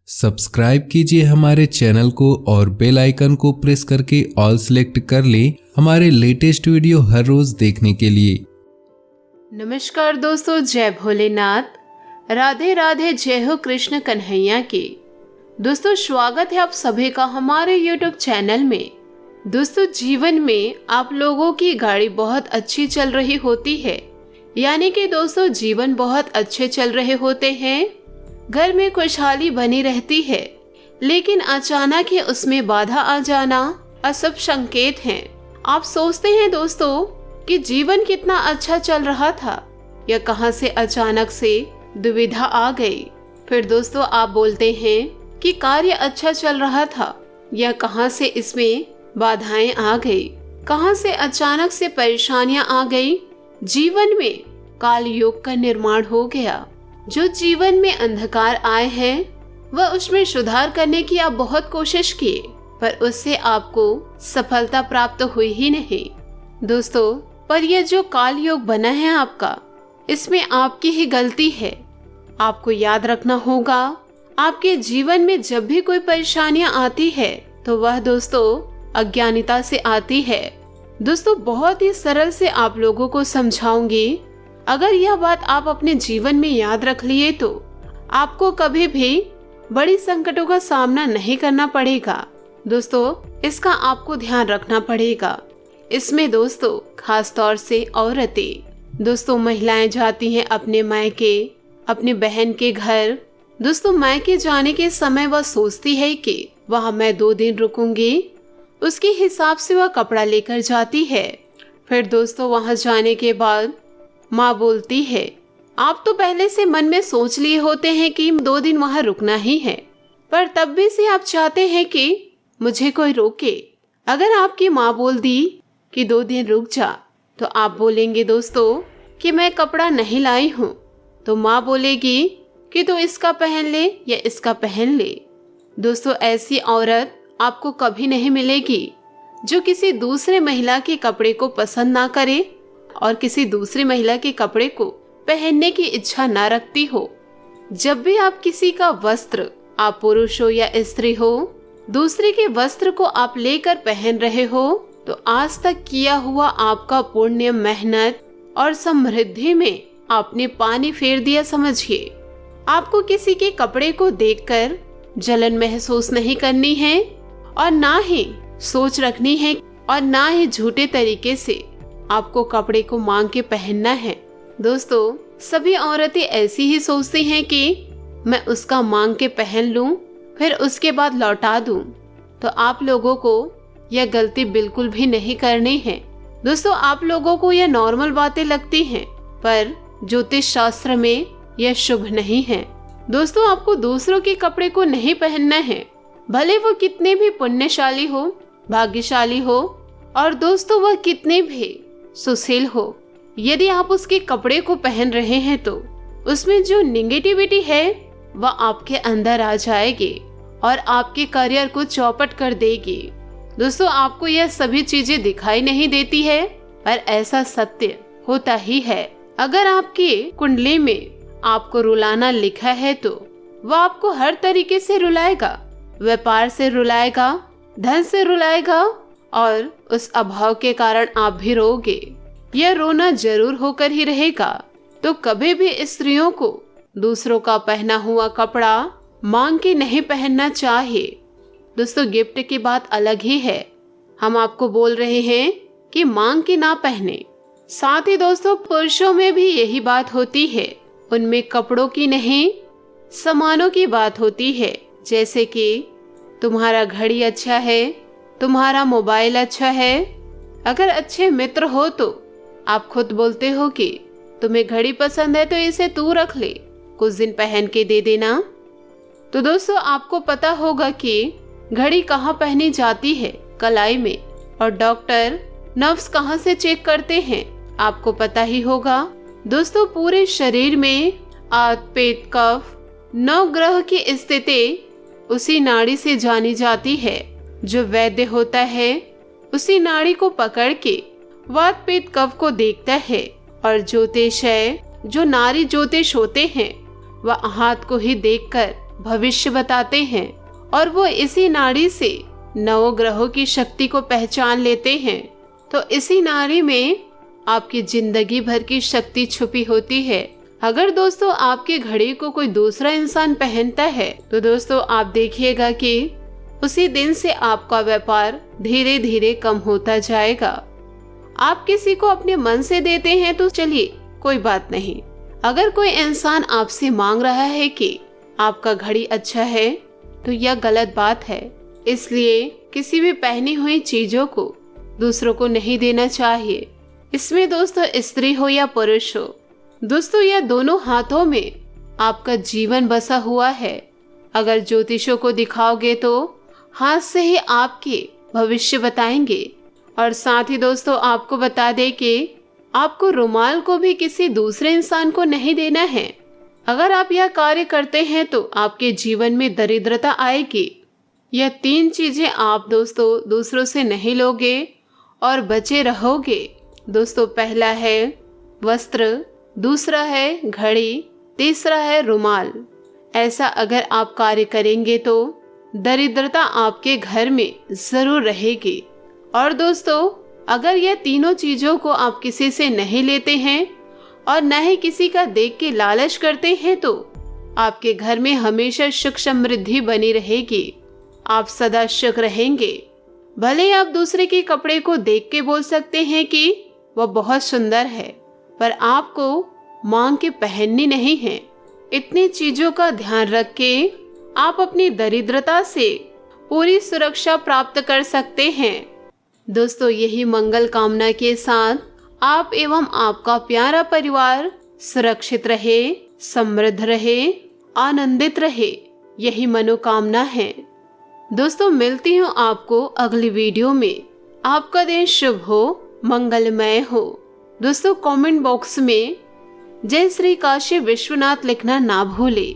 Subscribe कीजिए हमारे channel को और बेल आइकन को प्रेस करके ऑल सेलेक्ट कर लें हमारे लेटेस्ट वीडियो हर रोज देखने के लिए। नमस्कार दोस्तों, जय भोलेनाथ, राधे राधे, जय हो कृष्ण कन्हैया की। दोस्तों स्वागत है आप सभी का हमारे YouTube चैनल में। दोस्तों जीवन में आप लोगों की गाड़ी बहुत अच्छी चल रही होती है, यानी कि दोस्तों जीवन बहुत अच्छे चल रहे होते हैं, घर में खुशहाली बनी रहती है, लेकिन अचानक ही उसमें बाधा आ जाना अशुभ संकेत हैं। आप सोचते हैं दोस्तों कि जीवन कितना अच्छा चल रहा था, या कहां से अचानक से दुविधा आ गई। फिर दोस्तों आप बोलते हैं कि कार्य अच्छा चल रहा था, या कहां से इसमें बाधाएं आ गई, कहां से अचानक से परेशानियां आ गई। जीवन में काल योग का निर्माण हो गया। जो जीवन में अंधकार आए हैं वह उसमें सुधार करने की आप बहुत कोशिश किए, पर उससे आपको सफलता प्राप्त हुई ही नहीं। दोस्तों पर यह जो काल योग बना है आपका, इसमें आपकी ही गलती है। आपको याद रखना होगा, आपके जीवन में जब भी कोई परेशानियां आती है तो वह दोस्तों अज्ञानता से आती है। दोस्तों बहुत ही सरल से आप लोगों को समझाऊंगी। अगर यह बात आप अपने जीवन में याद रख लिए तो आपको कभी भी बड़ी संकटों का सामना नहीं करना पड़ेगा। दोस्तों इसका आपको ध्यान रखना पड़ेगा। इसमें दोस्तों खास तौर से औरतें, दोस्तों महिलाएं जाती हैं अपने मायके, अपनी बहन के घर। दोस्तों मायके जाने के समय वह सोचती है कि वहाँ मैं 2 दिन रुकूंगी, उसके हिसाब से वह कपड़ा लेकर जाती है। फिर दोस्तों वहाँ जाने के बाद माँ बोलती है, आप तो पहले से मन में सोच लिए होते हैं कि 2 दिन वहाँ रुकना ही है, पर तब भी से आप चाहते हैं कि मुझे कोई रोके। अगर आपकी माँ बोल दी कि 2 दिन रुक जा, तो आप बोलेंगे दोस्तों कि मैं कपड़ा नहीं लाई हूँ, तो माँ बोलेगी कि तो इसका पहन ले या इसका पहन ले। दोस्तों ऐसी औरत आपको कभी नहीं मिलेगी जो किसी दूसरे महिला के कपड़े को पसंद ना करे और किसी दूसरी महिला के कपड़े को पहनने की इच्छा ना रखती हो। जब भी आप किसी का वस्त्र, आप पुरुष हो या स्त्री हो, दूसरे के वस्त्र को आप लेकर पहन रहे हो, तो आज तक किया हुआ आपका पुण्य, मेहनत और समृद्धि में आपने पानी फेर दिया समझिए। आपको किसी के कपड़े को देखकर जलन महसूस नहीं करनी है, और ना ही सोच रखनी है, और ना ही झूठे तरीके से आपको कपड़े को मांग के पहनना है। दोस्तों सभी औरतें ऐसी ही सोचती हैं कि मैं उसका मांग के पहन लूं, फिर उसके बाद लौटा दूं। तो आप लोगों को यह गलती बिल्कुल भी नहीं करनी है। दोस्तों आप लोगों को यह नॉर्मल बातें लगती हैं, पर ज्योतिष शास्त्र में यह शुभ नहीं है। दोस्तों आपको दूसरों के कपड़े को नहीं पहनना है, भले वो कितने भी पुण्यशाली हो, भाग्यशाली हो, और दोस्तों वह कितने भी सुशील हो। यदि आप उसके कपड़े को पहन रहे हैं तो उसमें जो निगेटिविटी है वह आपके अंदर आ जाएगी और आपके करियर को चौपट कर देगी। दोस्तों आपको यह सभी चीजें दिखाई नहीं देती है, पर ऐसा सत्य होता ही है। अगर आपकी कुंडली में आपको रुलाना लिखा है तो वह आपको हर तरीके से रुलाएगा, व्यापार से रुलाएगा, धन से रुलाएगा, और उस अभाव के कारण आप भी रोगे। यह रोना जरूर होकर ही रहेगा। तो कभी भी स्त्रियों को दूसरों का पहना हुआ कपड़ा मांग के नहीं पहनना चाहिए। दोस्तों गिफ्ट की बात अलग ही है, हम आपको बोल रहे हैं कि मांग के ना पहने। साथ ही दोस्तों पुरुषों में भी यही बात होती है, उनमें कपड़ों की नहीं सामानों की बात होती है। जैसे कि तुम्हारा घड़ी अच्छा है, तुम्हारा मोबाइल अच्छा है। अगर अच्छे मित्र हो तो आप खुद बोलते हो कि तुम्हें घड़ी पसंद है तो इसे तू रख ले, कुछ दिन पहन के दे देना। तो दोस्तों आपको पता होगा कि घड़ी कहाँ पहनी जाती है, कलाई में, और डॉक्टर नर्व्स कहाँ से चेक करते हैं आपको पता ही होगा। दोस्तों पूरे शरीर में आत, पेट, कफ, 9 ग्रह की स्थिति उसी नाड़ी से जानी जाती है। जो वैद्य होता है उसी नाड़ी को पकड़ के वात, पित्त, कफ को देखता है, और ज्योतिष है जो नारी ज्योतिष होते हैं वह हाथ को ही देखकर भविष्य बताते हैं और वो इसी नाड़ी से नवग्रहों की शक्ति को पहचान लेते हैं। तो इसी नाड़ी में आपकी जिंदगी भर की शक्ति छुपी होती है। अगर दोस्तों आपकी घड़ी को कोई दूसरा इंसान पहनता है तो दोस्तों आप देखिएगा कि उसी दिन से आपका व्यापार धीरे धीरे कम होता जाएगा। आप किसी को अपने मन से देते हैं तो चलिए कोई बात नहीं। अगर कोई इंसान आपसे मांग रहा है कि आपका घड़ी अच्छा है तो यह गलत बात है। इसलिए किसी भी पहनी हुई चीजों को दूसरों को नहीं देना चाहिए। इसमें दोस्तों स्त्री हो या पुरुष हो, दोस्तों यह दोनों हाथों में आपका जीवन बसा हुआ है। अगर ज्योतिषों को दिखाओगे तो हाथ से ही आपके भविष्य बताएंगे। और साथ ही दोस्तों आपको बता दें कि आपको रुमाल को भी किसी दूसरे इंसान को नहीं देना है। अगर आप यह कार्य करते हैं तो आपके जीवन में दरिद्रता आएगी। यह 3 चीजें आप दोस्तों दूसरों से नहीं लोगे और बचे रहोगे। दोस्तों पहला है वस्त्र, दूसरा है घड़ी, तीसरा है रुमाल। ऐसा अगर आप कार्य करेंगे तो दरिद्रता आपके घर में जरूर रहेगी। और दोस्तों अगर यह तीनों चीजों को आप किसी से नहीं लेते हैं और न ही किसी का देख के लालच करते हैं तो आपके घर में हमेशा सुख समृद्धि बनी रहेगी। आप सदा सुख रहेंगे। भले आप दूसरे के कपड़े को देख के बोल सकते हैं कि वह बहुत सुंदर है, पर आपको मांग के पहननी नहीं है। इतनी चीजों का ध्यान रख के आप अपनी दरिद्रता से पूरी सुरक्षा प्राप्त कर सकते हैं। दोस्तों यही मंगल कामना के साथ आप एवं आपका प्यारा परिवार सुरक्षित रहे, समृद्ध रहे, आनंदित रहे, यही मनोकामना है। दोस्तों मिलती हूँ आपको अगली वीडियो में। आपका दिन शुभ हो, मंगलमय हो। दोस्तों कमेंट बॉक्स में जय श्री काशी विश्वनाथ लिखना ना भूले।